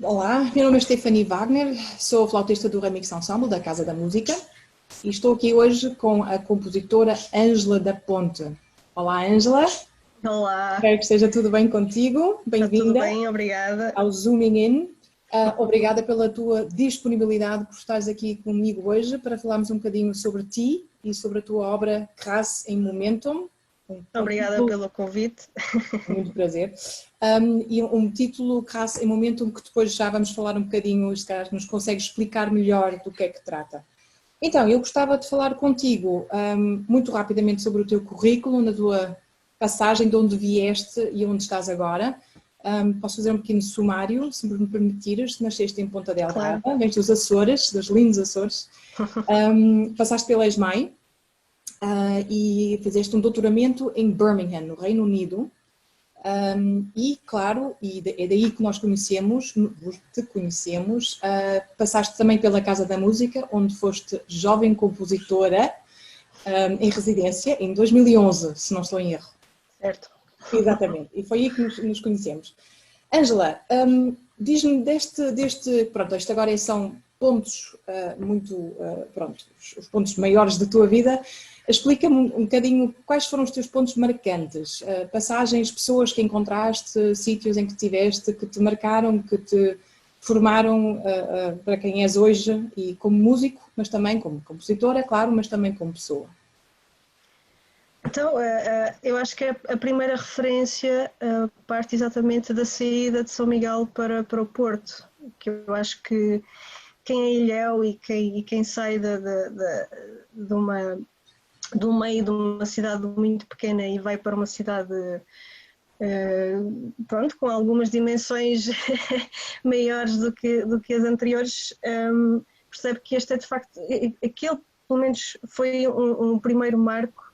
Olá, meu nome é Stephanie Wagner, sou flautista do Remix Ensemble da Casa da Música e estou aqui hoje com a compositora Ângela da Ponte. Olá, Ângela. Olá. Espero que esteja tudo bem contigo. Bem-vinda. Está tudo bem, obrigada. Ao Zooming In. Obrigada pela tua disponibilidade por estares aqui comigo hoje para falarmos um bocadinho sobre ti e sobre a tua obra Crasse em Momentum. Obrigada pelo convite. Muito prazer. E um título, Crasse em Momentum, que depois já vamos falar um bocadinho, se calhar nos consegue explicar melhor do que é que trata. Então, eu gostava de falar contigo muito rapidamente sobre o teu currículo, na tua passagem, de onde vieste e onde estás agora. Posso fazer um pequeno sumário, se me permitires. Nasceste em Ponta Delgada, claro. Vens dos Açores, dos lindos Açores. Passaste pela ESMAI e fizeste um doutoramento em Birmingham, no Reino Unido. E, claro, é daí que nós te conhecemos. Passaste também pela Casa da Música, onde foste jovem compositora em residência, em 2011, se não estou em erro. Certo. Exatamente, e foi aí que nos conhecemos. Ângela, diz-me pronto, isto agora são pontos os pontos maiores da tua vida. Explica-me um bocadinho quais foram os teus pontos marcantes, passagens, pessoas que encontraste, sítios em que estiveste, que te marcaram, que te formaram para quem és hoje, e como músico, mas também como compositora, claro, mas também como pessoa. Então, eu acho que a primeira referência parte exatamente da saída de São Miguel para o Porto, que eu acho que quem é ilhéu e quem sai do meio de uma cidade muito pequena e vai para uma cidade pronto, com algumas dimensões maiores do que as anteriores, percebe que este é de facto, aquele pelo menos foi um primeiro marco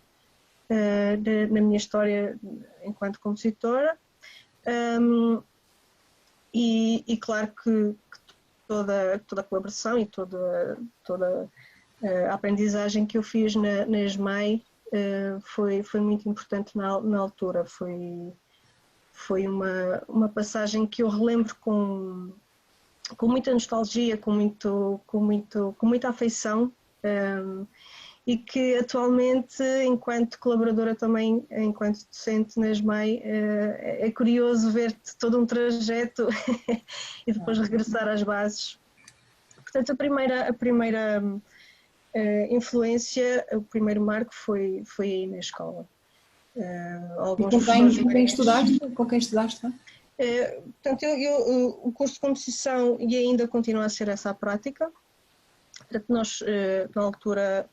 na minha história enquanto compositora, e claro que toda a colaboração e toda a aprendizagem que eu fiz na ESMAI foi muito importante na altura. Foi uma passagem que eu relembro com muita nostalgia, com muita afeição, e que atualmente, enquanto colaboradora também, enquanto docente na ESMAI, é curioso ver-te todo um trajeto e depois regressar às bases. Portanto, a primeira influência, o primeiro marco foi aí na escola. Alguns com quem estudaste? Portanto, o curso de composição e ainda continua a ser essa a prática. Portanto, nós, na altura,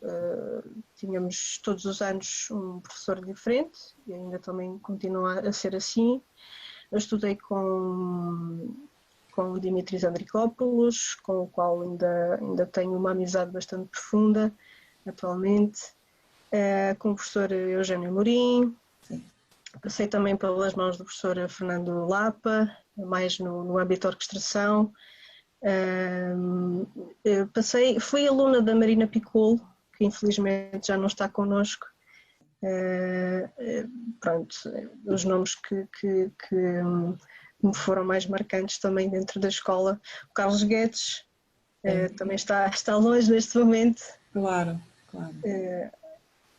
tínhamos todos os anos um professor diferente e ainda também continua a ser assim. Eu estudei com o Dimitris Andrikopoulos, com o qual ainda tenho uma amizade bastante profunda atualmente, com o professor Eugênio Amorim. Passei também pelas mãos do professor Fernando Lapa, mais no âmbito da orquestração. Fui aluna da Marina Piccolo, que infelizmente já não está connosco. Pronto, os nomes que me foram mais marcantes também dentro da escola. O Carlos Guedes também está longe neste momento. Claro.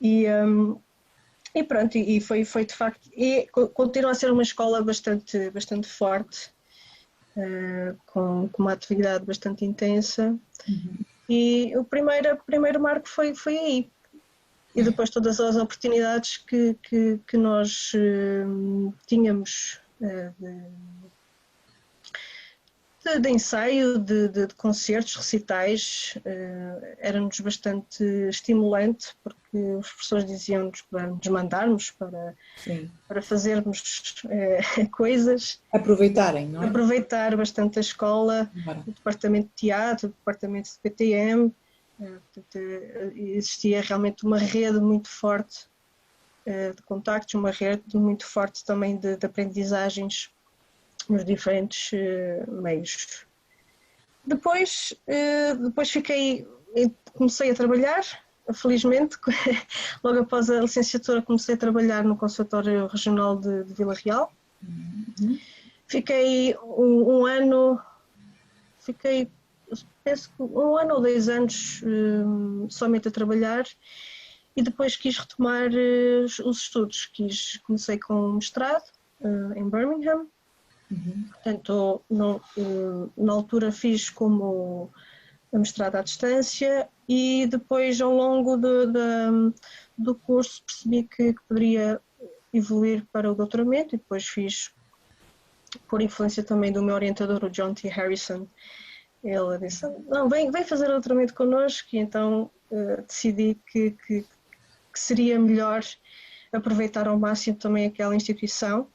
E pronto, e foi de facto, e continua a ser uma escola bastante forte, com uma atividade bastante intensa. E o primeiro marco foi aí. E depois todas as oportunidades que nós tínhamos de ensaio, de concertos, recitais, era-nos bastante estimulante, porque os professores diziam-nos para nos mandarmos, para fazermos coisas. Aproveitarem, não é? Aproveitar bastante a escola, o departamento de teatro, o departamento de PTM. Portanto, existia realmente uma rede muito forte de contactos, uma rede muito forte também de aprendizagens nos diferentes meios. Depois comecei a trabalhar, felizmente, logo após a licenciatura comecei a trabalhar no Conservatório Regional de Vila Real. Fiquei um ano fiquei, penso que 1 ano ou 2 anos somente a trabalhar e depois quis retomar os estudos. Comecei com um mestrado em Birmingham. Portanto, na altura fiz como mestrado à distância e depois ao longo do curso percebi que poderia evoluir para o doutoramento e depois fiz, por influência também do meu orientador, o John T. Harrison. Ele disse, não, vem fazer doutoramento connosco, e então decidi que seria melhor aproveitar ao máximo também aquela instituição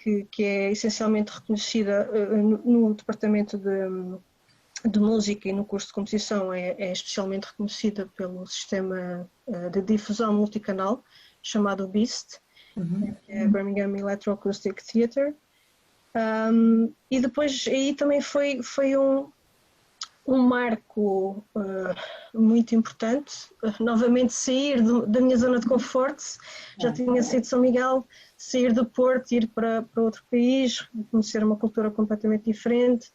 que é essencialmente reconhecida no departamento de música e no curso de composição, é especialmente reconhecida pelo sistema de difusão multicanal chamado BEAST, que é Birmingham Electroacoustic Theatre. E depois aí também foi um marco muito importante, novamente sair da minha zona de conforto. Já tinha saído de São Miguel, sair do Porto, ir para outro país, conhecer uma cultura completamente diferente,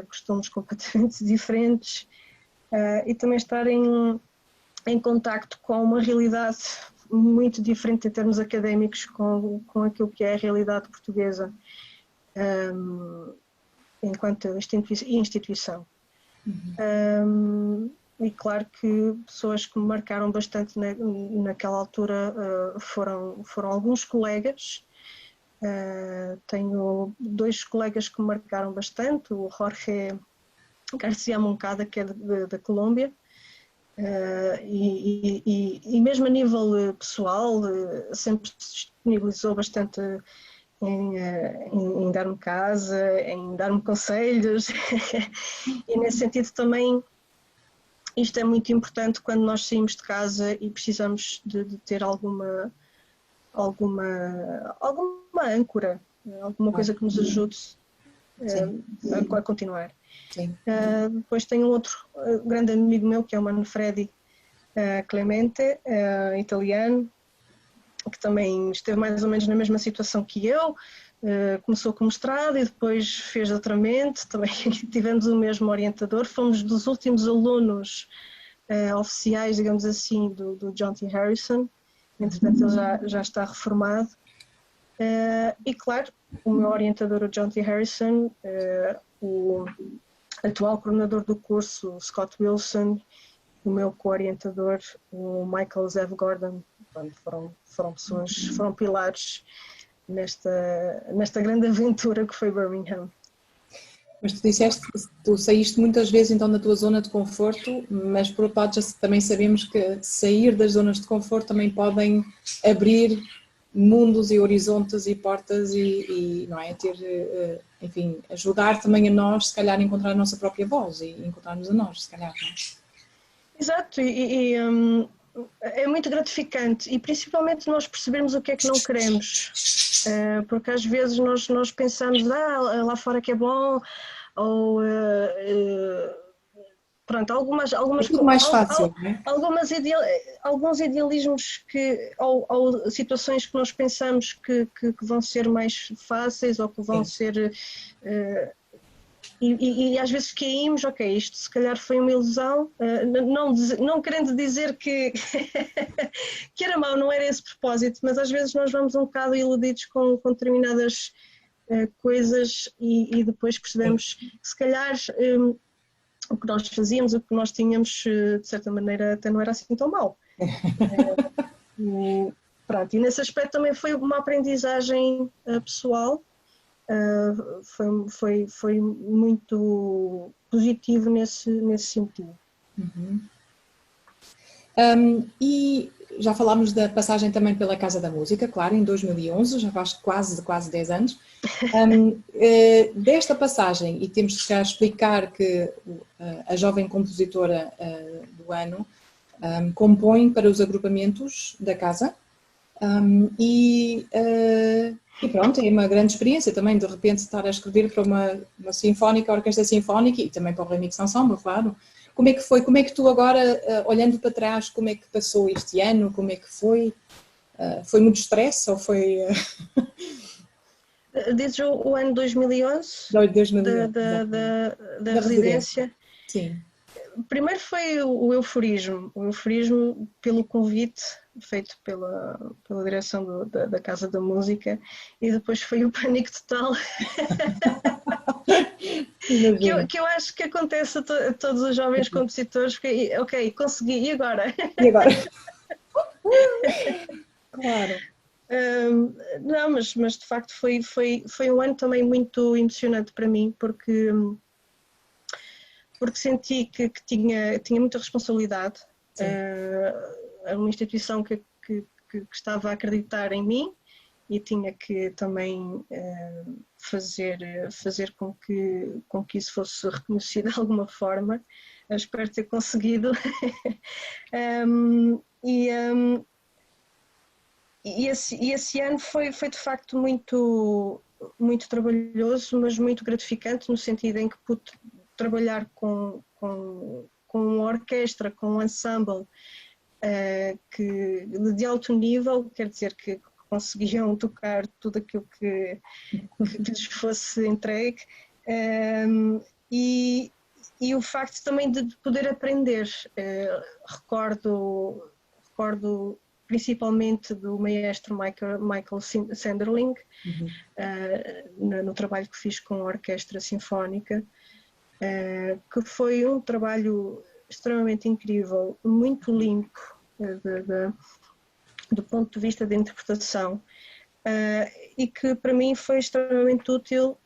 costumes completamente diferentes, e também estar em contacto com uma realidade muito diferente em termos académicos com aquilo que é a realidade portuguesa enquanto instituição. E claro que pessoas que me marcaram bastante naquela altura foram alguns colegas. Tenho 2 colegas que me marcaram bastante, o Jorge Garcia Moncada, que é da Colômbia, e mesmo a nível pessoal sempre se disponibilizou bastante em dar-me casa, em dar-me conselhos e nesse sentido também isto é muito importante quando nós saímos de casa e precisamos de ter alguma âncora, alguma coisa que nos ajude a continuar. Depois tenho um outro grande amigo meu que é o Manfredi Clemente, italiano, que também esteve mais ou menos na mesma situação que eu, começou com mestrado e depois fez doutoramento, também tivemos o mesmo orientador, fomos dos últimos alunos oficiais, digamos assim, do John T. Harrison, entretanto ele já está reformado, e claro, o meu orientador, o John T. Harrison, o atual coordenador do curso, o Scott Wilson, o meu co-orientador, o Michael Zev Gordon, foram pessoas, foram pilares nesta grande aventura que foi Birmingham. Mas tu disseste que tu saíste muitas vezes então da tua zona de conforto, mas por outro lado já também sabemos que sair das zonas de conforto também podem abrir mundos e horizontes e portas e não é, ter, enfim, ajudar também a nós, se calhar, a encontrar a nossa própria voz e encontrar-nos a nós, se calhar. Não é? Exato, é muito gratificante e principalmente nós percebermos o que é que não queremos, porque às vezes nós pensamos, lá fora que é bom, ou pronto, algumas é tudo mais fácil, não é? alguns idealismos ou situações que nós pensamos que vão ser mais fáceis ou que vão ser e às vezes caímos, ok, isto se calhar foi uma ilusão, não querendo dizer que que era mau, não era esse propósito, mas às vezes nós vamos um bocado iludidos com determinadas coisas e depois percebemos que se calhar o que nós fazíamos, o que nós tínhamos, de certa maneira, até não era assim tão mau. Pronto, e nesse aspecto também foi uma aprendizagem pessoal, foi muito positivo nesse sentido. E já falámos da passagem também pela Casa da Música, claro, em 2011, já faz quase 10 anos. Desta passagem, e temos que explicar que a jovem compositora do ano compõe para os agrupamentos da Casa e pronto, é uma grande experiência também de repente estar a escrever para uma sinfónica, orquestra sinfónica e também para o Remix Ensemble, claro. Como é que foi? Como é que tu agora, olhando para trás, como é que passou este ano? Como é que foi? Foi muito stress ou foi... Dizes o ano 2011 2011, da residência. Sim. Primeiro foi o euforismo pelo convite feito pela direção da Casa da Música, e depois foi o pânico total que eu acho que acontece a todos os jovens compositores, porque ok, consegui, e agora? E agora? Claro. Não, mas de facto foi um ano também muito emocionante para mim, porque senti que tinha muita responsabilidade. Era uma instituição que estava a acreditar em mim e tinha que também fazer com que isso fosse reconhecido de alguma forma. Eu espero ter conseguido. E esse ano foi de facto muito trabalhoso, mas muito gratificante, no sentido em que pude trabalhar com uma orquestra, com um ensemble de alto nível, quer dizer que conseguiam tocar tudo aquilo que lhes fosse entregue, e o facto também de poder aprender. Recordo principalmente do maestro Michael Sanderling, no trabalho que fiz com a Orquestra Sinfónica, que foi um trabalho extremamente incrível, muito limpo do ponto de vista da interpretação, e que para mim foi extremamente útil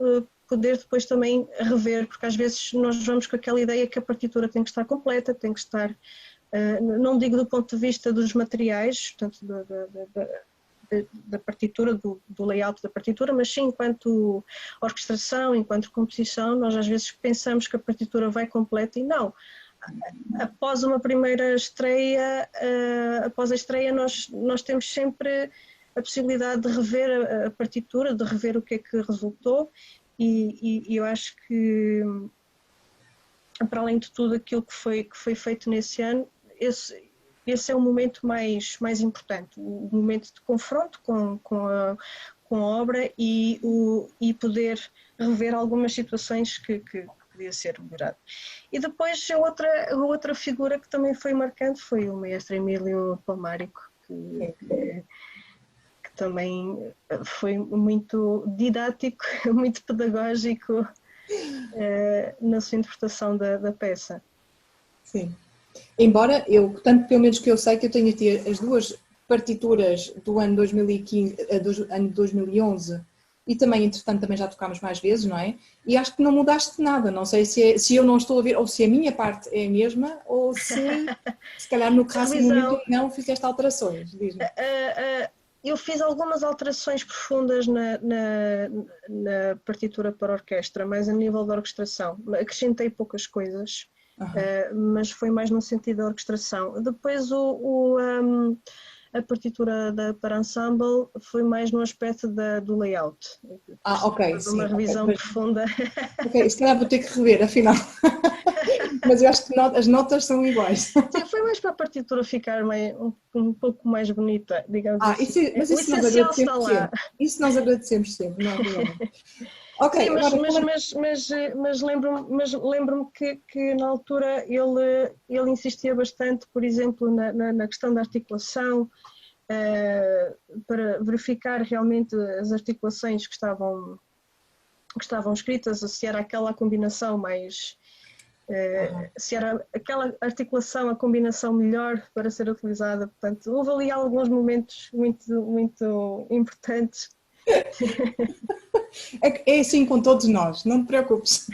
poder depois também rever, porque às vezes nós vamos com aquela ideia que a partitura tem que estar completa, tem que estar, não digo do ponto de vista dos materiais, portanto da partitura, do layout da partitura, mas sim enquanto orquestração, enquanto composição. Nós às vezes pensamos que a partitura vai completa e não. Após uma primeira estreia, após a estreia nós temos sempre a possibilidade de rever a partitura, de rever o que é que resultou, e eu acho que, para além de tudo aquilo que foi feito nesse ano, esse é o momento mais importante, o momento de confronto com a obra e poder rever algumas situações que podia ser melhorado. E depois a outra figura que também foi marcante foi o maestro Emílio Palmárico, que também foi muito didático, muito pedagógico na sua interpretação da peça. Sim. Embora eu, tanto pelo menos que eu sei, que eu tenho aqui as duas partituras do ano 2015, do ano 2011, e também, entretanto, também já tocámos mais vezes, não é? E acho que não mudaste nada, não sei se eu não estou a ver, ou se a minha parte é a mesma, ou se calhar no caso do momento não fizeste alterações, diz-me. Eu fiz algumas alterações profundas na partitura para orquestra, mas a nível da orquestração. Acrescentei poucas coisas, mas foi mais no sentido da orquestração. Depois a partitura para ensemble foi mais no aspecto do layout. Ok, sim. Uma revisão profunda. Ok, se calhar vou ter que rever, afinal. Mas eu acho que as notas são iguais. Sim, foi mais para a partitura ficar um pouco mais bonita, digamos assim. Mas o isso nós essencial agradecemos está lá. sempre. Isso nós agradecemos sempre, não há problema. Ok, sim, mas lembro-me que na altura ele insistia bastante, por exemplo, na questão da articulação, para verificar realmente as articulações que estavam escritas, se era aquela combinação mais... se era aquela articulação a combinação melhor para ser utilizada. Portanto, houve ali alguns momentos muito importantes. É assim com todos nós, não te preocupes.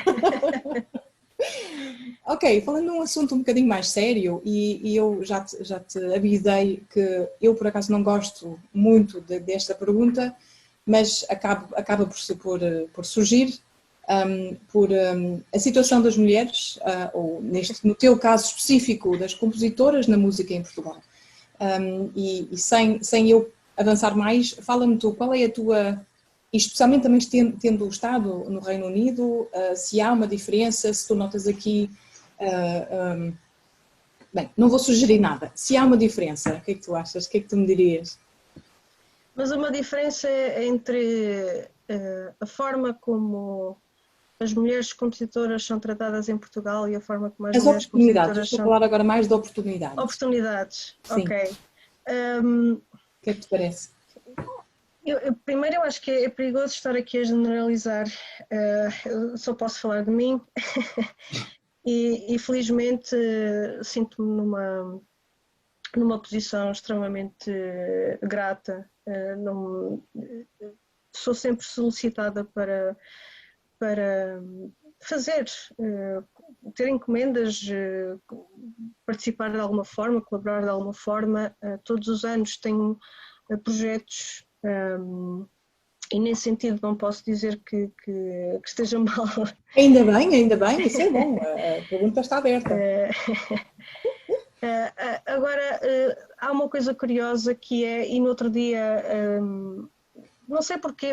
Ok, falando num assunto um bocadinho mais sério, e eu já te avisei que eu por acaso não gosto muito desta pergunta, mas acaba por surgir, a situação das mulheres, ou no teu caso específico, das compositoras na música em Portugal. E sem eu avançar mais, fala-me tu, qual é a tua... E especialmente também tendo estado no Reino Unido, se há uma diferença, se tu notas aqui... bem, não vou sugerir nada. Se há uma diferença, o que é que tu achas? O que é que tu me dirias? Mas uma diferença entre a forma como as mulheres compositoras são tratadas em Portugal e a forma como as mulheres compositoras estou a falar agora mais de oportunidades. Oportunidades, sim. Ok. O que é que te parece? Primeiro, eu acho que é perigoso estar aqui a generalizar, eu só posso falar de mim e felizmente sinto-me numa posição extremamente grata, sou sempre solicitada para fazer, ter encomendas, participar de alguma forma, colaborar de alguma forma. Todos os anos tenho projetos e nesse sentido não posso dizer que esteja mal. Ainda bem, isso é bom, a pergunta está aberta. Agora, há uma coisa curiosa que é, e no outro dia, não sei porquê,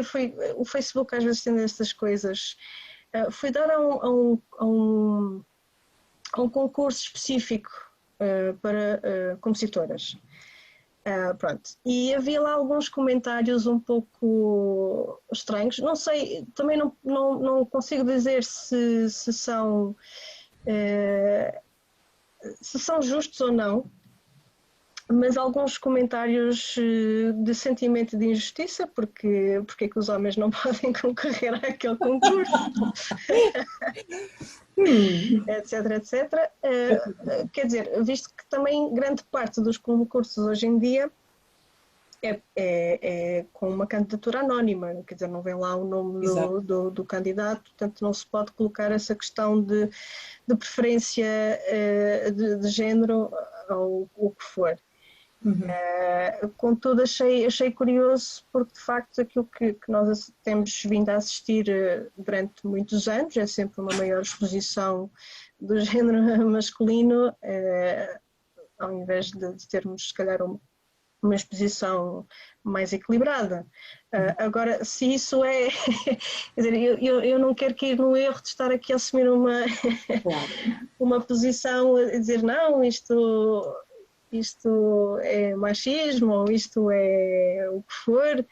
o Facebook às vezes tem estas coisas. Fui dar a um concurso específico para compositoras. Pronto. E havia lá alguns comentários um pouco estranhos. Não sei, também não consigo dizer se são justos ou não, mas alguns comentários de sentimento de injustiça, porque é que os homens não podem concorrer àquele concurso, etc, etc. Quer dizer, visto que também grande parte dos concursos hoje em dia é com uma candidatura anónima, quer dizer, não vem lá o nome do candidato, portanto não se pode colocar essa questão de preferência de género ou o que for. Contudo, achei curioso porque de facto aquilo que nós temos vindo a assistir durante muitos anos é sempre uma maior exposição do género masculino, ao invés de termos se calhar uma exposição mais equilibrada. Agora, se isso é... Quer dizer, eu não quero cair no erro de estar aqui a assumir uma posição a dizer não, isto é machismo ou isto é o que for,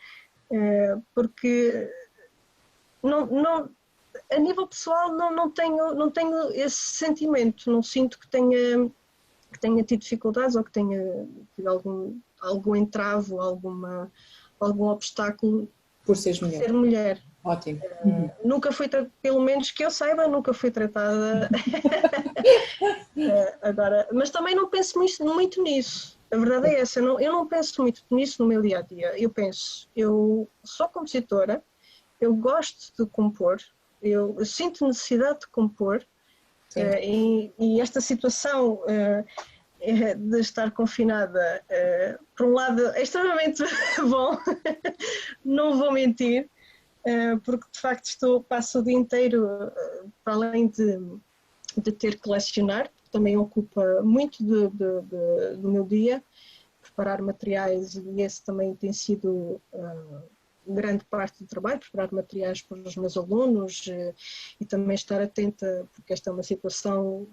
porque a nível pessoal não tenho esse sentimento, não sinto que tenha tido dificuldades ou que tenha tido algum entrave, algum obstáculo por ser mulher. Ótimo. Nunca fui, pelo menos que eu saiba, nunca fui tratada. Agora, mas também não penso muito nisso. A verdade é essa, eu não penso muito nisso no meu dia-a-dia. Eu sou compositora, eu gosto de compor, eu sinto necessidade de compor, e esta situação de estar confinada, por um lado, é extremamente bom, não vou mentir, porque de facto passo o dia inteiro, para além de ter que lecionar, também ocupa muito do meu dia, preparar materiais, e esse também tem sido grande parte do trabalho, preparar materiais para os meus alunos e também estar atenta, porque esta é uma situação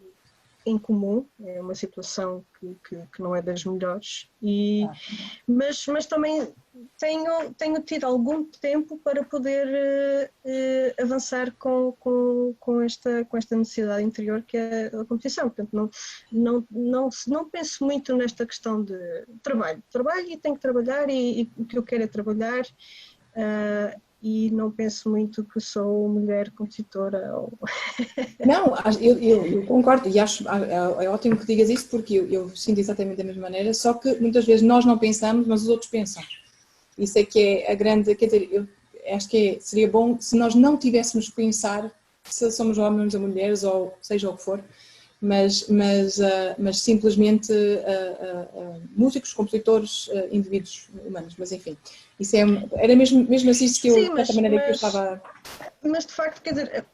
incomum, é uma situação que não é das melhores, mas também tenho tido algum tempo para poder avançar com esta necessidade interior que é a competição. Portanto, não penso muito nesta questão de trabalho e tenho que trabalhar e o que eu quero é trabalhar. E não penso muito que sou mulher compositora. Não, eu concordo e acho é ótimo que digas isso, porque eu sinto exatamente da mesma maneira, só que muitas vezes nós não pensamos, mas os outros pensam. Isso é que é a grande, quer dizer, eu acho que seria bom se nós não tivéssemos que pensar se somos homens ou mulheres ou seja o que for, mas simplesmente músicos, compositores, indivíduos humanos, mas enfim, isso era mesmo assim que eu, sim, de certa maneira que eu estava... Mas de facto, quer dizer,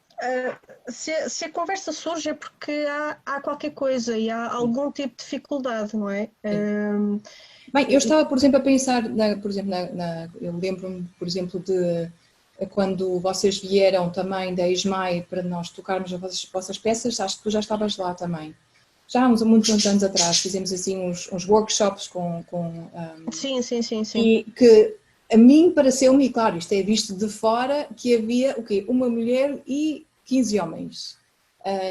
se a conversa surge é porque há qualquer coisa e há algum tipo de dificuldade, não é? Bem, eu estava, por exemplo, a pensar, eu lembro-me, por exemplo, de quando vocês vieram também da ESMAI para nós tocarmos as vossas peças, acho que tu já estavas lá também. Já há muitos anos atrás fizemos assim uns workshops com sim. E que A mim pareceu-me, e claro, isto é visto de fora, que havia o quê? Uma mulher e 15 homens.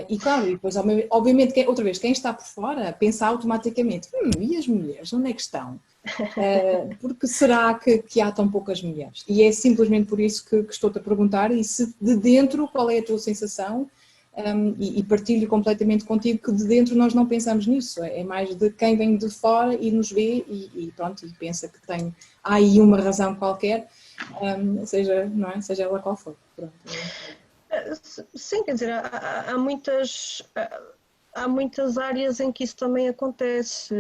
E claro, e depois, obviamente, outra vez, quem está por fora pensa automaticamente, e as mulheres, onde é que estão? Porque será que há tão poucas mulheres? E é simplesmente por isso que estou-te a perguntar, e se de dentro, qual é a tua sensação? E partilho completamente contigo que de dentro nós não pensamos nisso, é mais de quem vem de fora e nos vê e pronto, e pensa que há aí uma razão qualquer, seja, não é? Seja ela qual for. Pronto. Sim, quer dizer, há muitas áreas em que isso também acontece,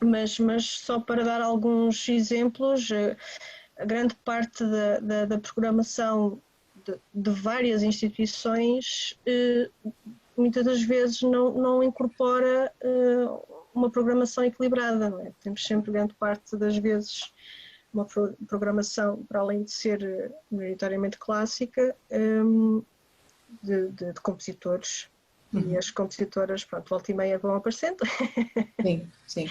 mas só para dar alguns exemplos, a grande parte da programação de várias instituições muitas das vezes não incorpora uma programação equilibrada, não é? Temos sempre grande parte das vezes uma programação, para além de ser maioritariamente clássica, de compositores. E as compositoras, pronto, volta e meia vão aparecendo. Sim, sim,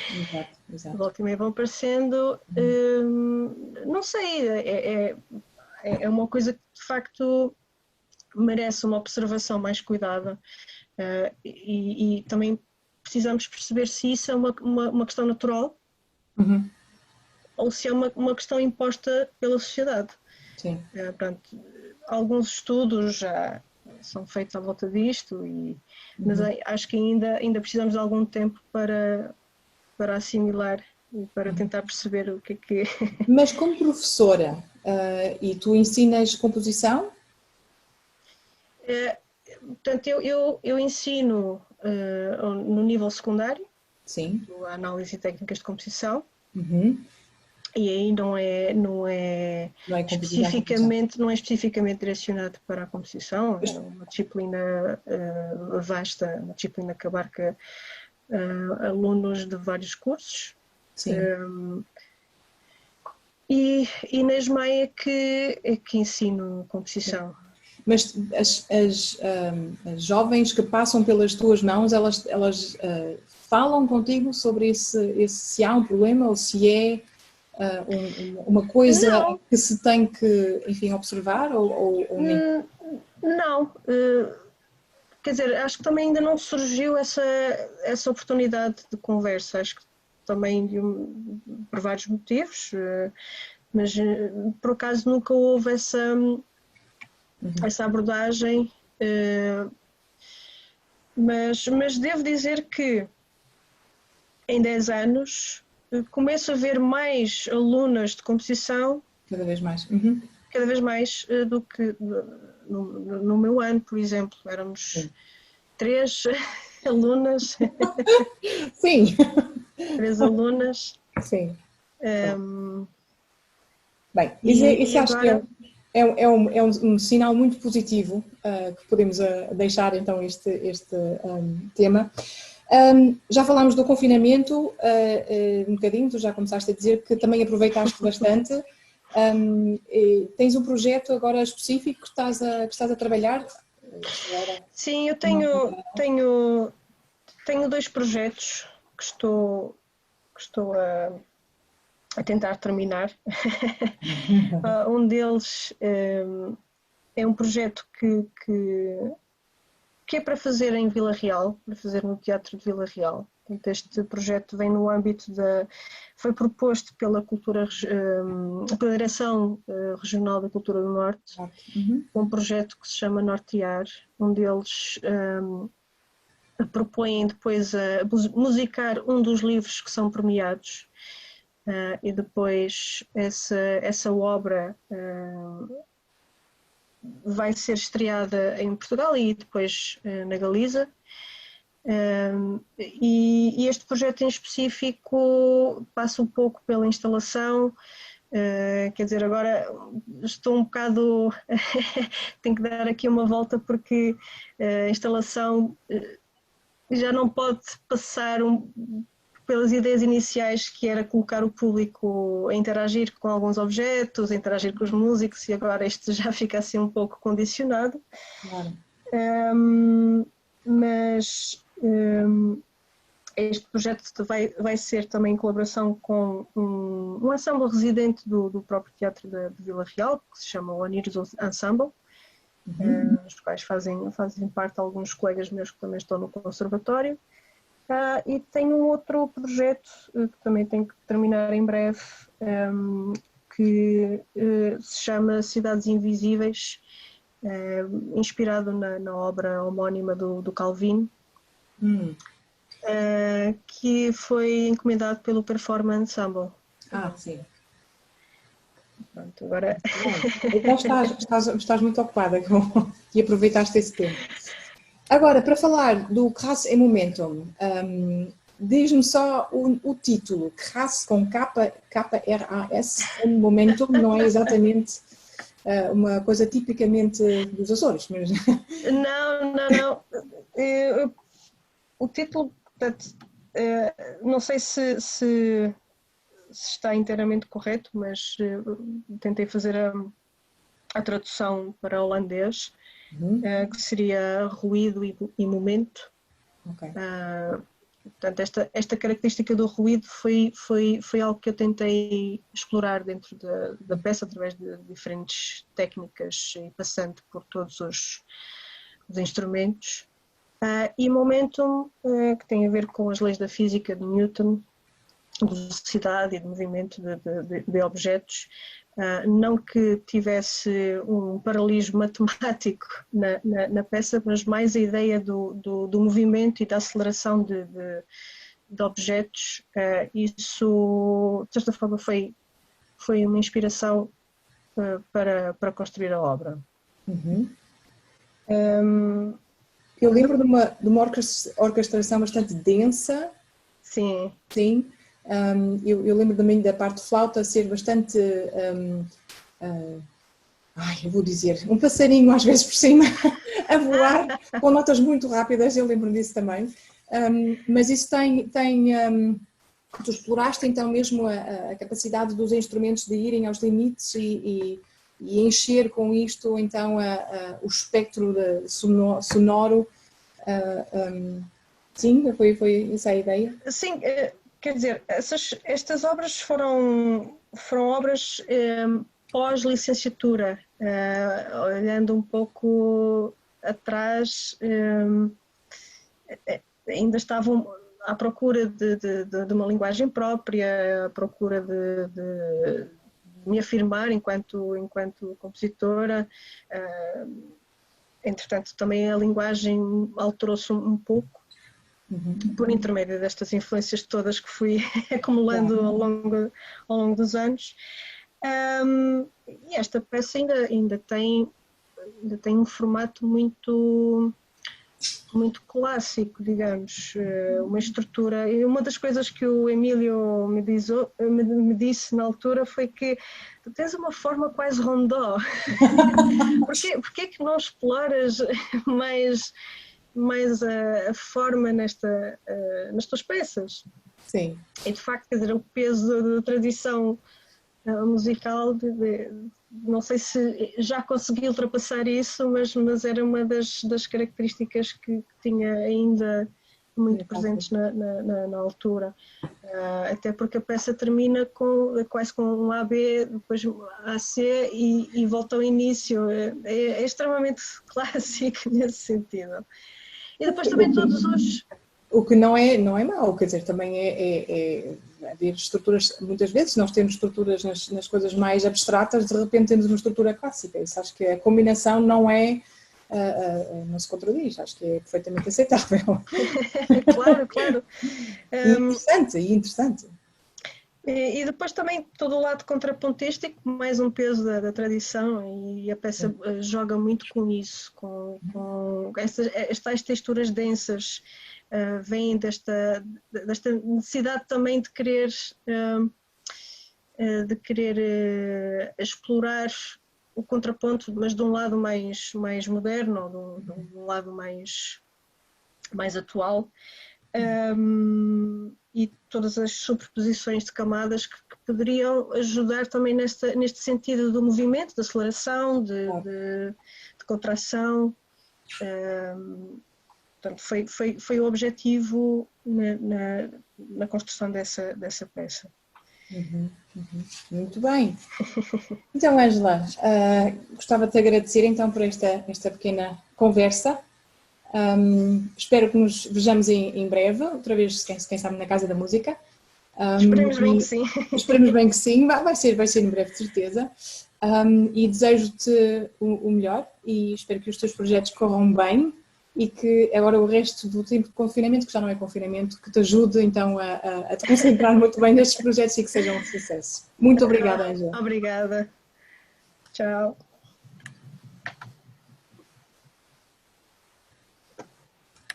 exato. Volta e meia vão aparecendo. Não sei, é uma coisa que de facto merece uma observação mais cuidada e também precisamos perceber se isso é uma questão natural ou se é uma questão imposta pela sociedade. Sim. Portanto, alguns estudos já são feitos à volta disto, mas acho que ainda precisamos de algum tempo para assimilar e para tentar perceber o que é que... Mas como professora, e tu ensinas composição? Portanto, eu ensino no nível secundário, Sim. a análise e técnicas de composição, Uhum. e aí não é especificamente direcionado para a composição, é uma disciplina vasta, uma disciplina que abarca alunos de vários cursos. Sim. E na ESMAI é que ensino composição. Mas as jovens que passam pelas tuas mãos, elas falam contigo sobre se há um problema ou se é uma coisa Não. que se tem que, enfim, observar ou nem? Não. Quer dizer, acho que também ainda não surgiu essa oportunidade de conversa. Acho que também por vários motivos, mas por acaso nunca houve essa abordagem. Mas devo dizer que em 10 anos começo a ver mais alunas de composição Cada vez mais. cada vez mais do que no meu ano, por exemplo, éramos 3 alunas. Sim. 3 alunas. Sim. Bem, E isso acho agora... que é um sinal muito positivo que podemos deixar então este tema. Já falámos do confinamento um bocadinho, tu já começaste a dizer que também aproveitaste bastante. Tens um projeto agora específico que estás a trabalhar? Sim, eu tenho 2 projetos que estou a tentar terminar. Um deles é um projeto que é para fazer em Vila Real, para fazer no Teatro de Vila Real. Este projeto vem no âmbito foi proposto pela pela Direção Regional da Cultura do Norte, um projeto que se chama Nortear, onde eles propõem depois a musicar um dos livros que são premiados, e depois essa obra vai ser estreada em Portugal e depois na Galiza. E este projeto em específico passa um pouco pela instalação, quer dizer, agora estou um bocado, tenho que dar aqui uma volta porque a instalação já não pode passar pelas ideias iniciais, que era colocar o público a interagir com alguns objetos, a interagir com os músicos, e agora isto já fica assim um pouco condicionado. Claro. Mas este projeto vai ser também em colaboração com um ensemble residente do próprio Teatro de Vila Real, que se chama o Aniros Ensemble, dos quais fazem parte alguns colegas meus que também estão no conservatório. E tenho um outro projeto que também tenho que terminar em breve, que se chama Cidades Invisíveis, inspirado na obra homónima do Calvino, que foi encomendado pelo Performance Ensemble. Sim. Pronto, agora... Então estás muito ocupada e aproveitaste esse tempo. Agora, para falar do Krass em Momentum, diz-me só o título. Krass com K-R-A-S em Momentum não é exatamente uma coisa tipicamente dos Açores, mas... Não. O título, portanto, não sei se está inteiramente correto, mas tentei fazer a tradução para holandês, que seria ruído e momento. Okay. Portanto, esta característica do ruído foi algo que eu tentei explorar dentro da peça através de diferentes técnicas e passando por todos os instrumentos. E momentum, que tem a ver com as leis da física de Newton, de velocidade e de movimento de objetos, não que tivesse um paralelismo matemático na peça, mas mais a ideia do movimento e da aceleração de objetos. Isso, de certa forma, foi uma inspiração para construir a obra. Eu lembro de uma orquestração bastante densa. Sim. Sim. Eu lembro também da parte de flauta ser bastante, eu vou dizer, um passarinho às vezes por cima, a voar, com notas muito rápidas, eu lembro disso também. Mas isso tu exploraste então mesmo a capacidade dos instrumentos de irem aos limites e encher com isto então o espectro sonoro. Sim, foi essa a ideia? Sim, quer dizer, estas obras foram obras pós-licenciatura, olhando um pouco atrás, ainda estavam à procura de uma linguagem própria, à procura de me afirmar enquanto compositora. Entretanto, também a linguagem alterou-se um pouco, por intermédio destas influências todas que fui acumulando ao longo dos anos. E esta peça ainda tem um formato muito clássico, digamos, uma estrutura. E uma das coisas que o Emílio me disse na altura foi que tu tens uma forma quase rondó. Porquê é que não exploras mais a forma nas tuas peças? Sim. E de facto, quer dizer, o peso da tradição musical, não sei se já consegui ultrapassar isso, mas era uma das características que tinha ainda muito presentes na altura. Até porque a peça termina quase com um AB, depois AC e volta ao início. É extremamente clássico nesse sentido. E depois também todos os... O que não é mau, quer dizer, também é haver estruturas, muitas vezes nós temos estruturas nas coisas mais abstratas, de repente temos uma estrutura clássica. Isso acho que a combinação não se contradiz, acho que é perfeitamente aceitável. Claro. Interessante. E depois também todo o lado contrapontístico, mais um peso da tradição, e a peça joga muito com isso, com estas texturas densas, vêm desta necessidade também de querer explorar o contraponto, mas de um lado mais moderno, ou de um lado mais atual. E todas as superposições de camadas que poderiam ajudar também neste sentido do movimento, de aceleração, de contração. portanto, foi o objetivo na construção dessa peça. Muito bem. Então, Ângela, gostava de te agradecer então por esta pequena conversa. Espero que nos vejamos em breve, outra vez, quem sabe, na Casa da Música. Esperemos bem que sim. Esperemos bem que sim, vai ser em breve, de certeza. E desejo-te o melhor e espero que os teus projetos corram bem e que agora o resto do tempo de confinamento, que já não é confinamento, que te ajude então a te concentrar muito bem nestes projetos e que sejam um sucesso. Muito obrigada, Ângela. Obrigada. Tchau.